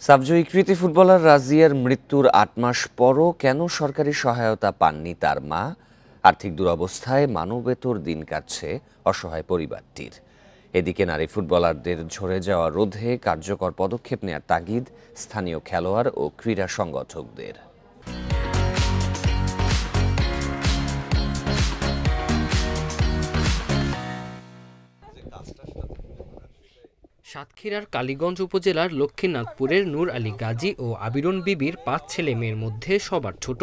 সাবজয়ী কৃতি ফুটবলার রাজিয়ার মৃত্যুর ৮ মাস পরও কেন সরকারি সহায়তা পাননি তার মা? আর্থিক দুরবস্থায় মানবেতর দিন কাটছে অসহায় পরিবারটির। এদিকে নারী ফুটবলারদের ঝরে যাওয়া রোধে কার্যকর পদক্ষেপ নেওয়ার তাগিদ স্থানীয় খেলোয়াড় ও ক্রীড়া সংগঠকদের। সাতক্ষীরার কালীগঞ্জ উপজেলার লক্ষ্মীনাথপুরের নূর আলী গাজী ও আবিরন বিবির ৫ ছেলে মেয়ের মধ্যে সবার ছোট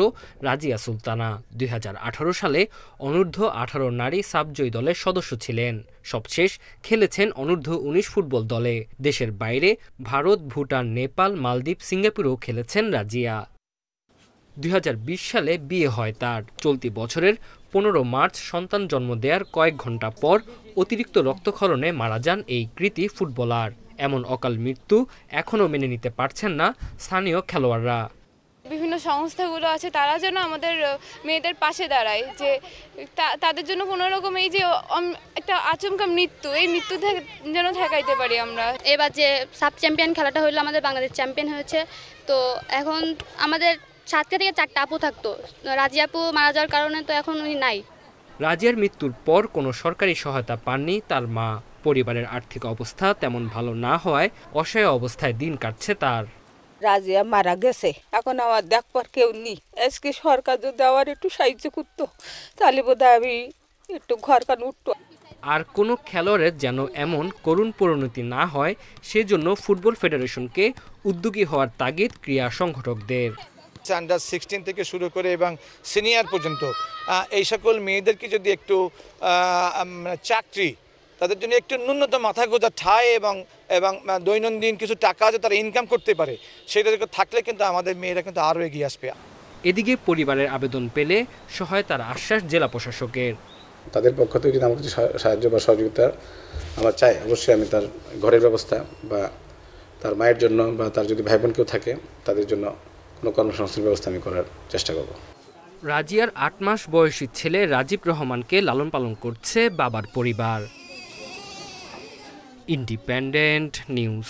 রাজিয়া সুলতানা ২০১৮ সালে অনূর্ধ্ব ১৮ নারী সাবজয়ী দলের সদস্য ছিলেন। সবশেষ খেলেছেন অনূর্ধ্ব ১৯ ফুটবল দলে। দেশের বাইরে ভারত, ভুটান, নেপাল, মালদ্বীপ, সিঙ্গাপুরেও খেলেছেন রাজিয়া। ২০২০ সালে বিয়ে হয় তার। চলতি বছরের ১৫ মার্চ সন্তান জন্ম দেওয়ার কয়েক ঘন্টা পর অতিরিক্ত রক্তক্ষরণে মারা যান এই কৃতি ফুটবলার। এমন অকাল মৃত্যু এখনও মেনে নিতে পারছেন না স্থানীয় খেলোয়াড়রা। বিভিন্ন সংস্থাগুলো আছে, তারা যেন আমাদের মেয়েদের পাশে দাঁড়ায়, যে তাদের জন্য কোনো রকম এই যে একটা আচমকা মৃত্যু, এই মৃত্যু যেন ঠেকাইতে পারি আমরা। এবার যে সাব চ্যাম্পিয়ন খেলাটা হলো, আমাদের বাংলাদেশ চ্যাম্পিয়ন হয়েছে, তো এখন আমাদের সাতক্ষীরা থেকে 4টা আপু থাকতো। রাজিয়া আপু মারা যাওয়ার কারণে তো এখন উনি নাই। রাজিয়ার মৃত্যুর পর কোনো সরকারি সহায়তা পাননি তার মা। পরিবারের আর্থিক অবস্থা তেমন ভালো না হওয়ায় অসহায় অবস্থায় দিন কাটছে তার। রাজিয়া মারা গেছে, এখন আমার দেখবার কেউ নেই। আজকে সরকার যদি আমার একটু সাহায্য করতো, তাহলে বোধহয় আমি একটু ঘরকান উঠতো। আর কোনো খেলোয়াড়ের যেন এমন করুণ পরিণতি না হয়, সেজন্য ফুটবল ফেডারেশনকে উদ্যোগী হওয়ার তাগিদ ক্রীড়া সংগঠকদের। আন্ডার 16 থেকে শুরু করে এবং সিনিয়র পর্যন্ত এই সকল মেয়েদেরকে যদি একটু চাকরি, তাদের জন্য একটু ন্যূনতম মাথা গোঁজা ঠাঁই এবং দৈনন্দিন কিছু টাকা যে তারা ইনকাম করতে পারে, সেটা থাকলে কিন্তু আমাদের মেয়েরা কিন্তু আরও এগিয়ে আসবে। এদিকে পরিবারের আবেদন পেলে সহায়তার আশ্বাস জেলা প্রশাসকের। তাদের পক্ষ থেকে যদি আমার কিছু সাহায্য বা সহযোগিতা আমার চাই, অবশ্যই আমি তার ঘরের ব্যবস্থা বা তার মায়ের জন্য বা তার যদি ভাই বোন কেউ থাকে তাদের জন্য কোনো কর্মসংস্থানের ব্যবস্থা আমি করার চেষ্টা করব। রাজিয়ার ৮ মাস বয়সী ছেলে রাজীব রহমানকে লালন পালন করছে বাবার পরিবার। Independent news.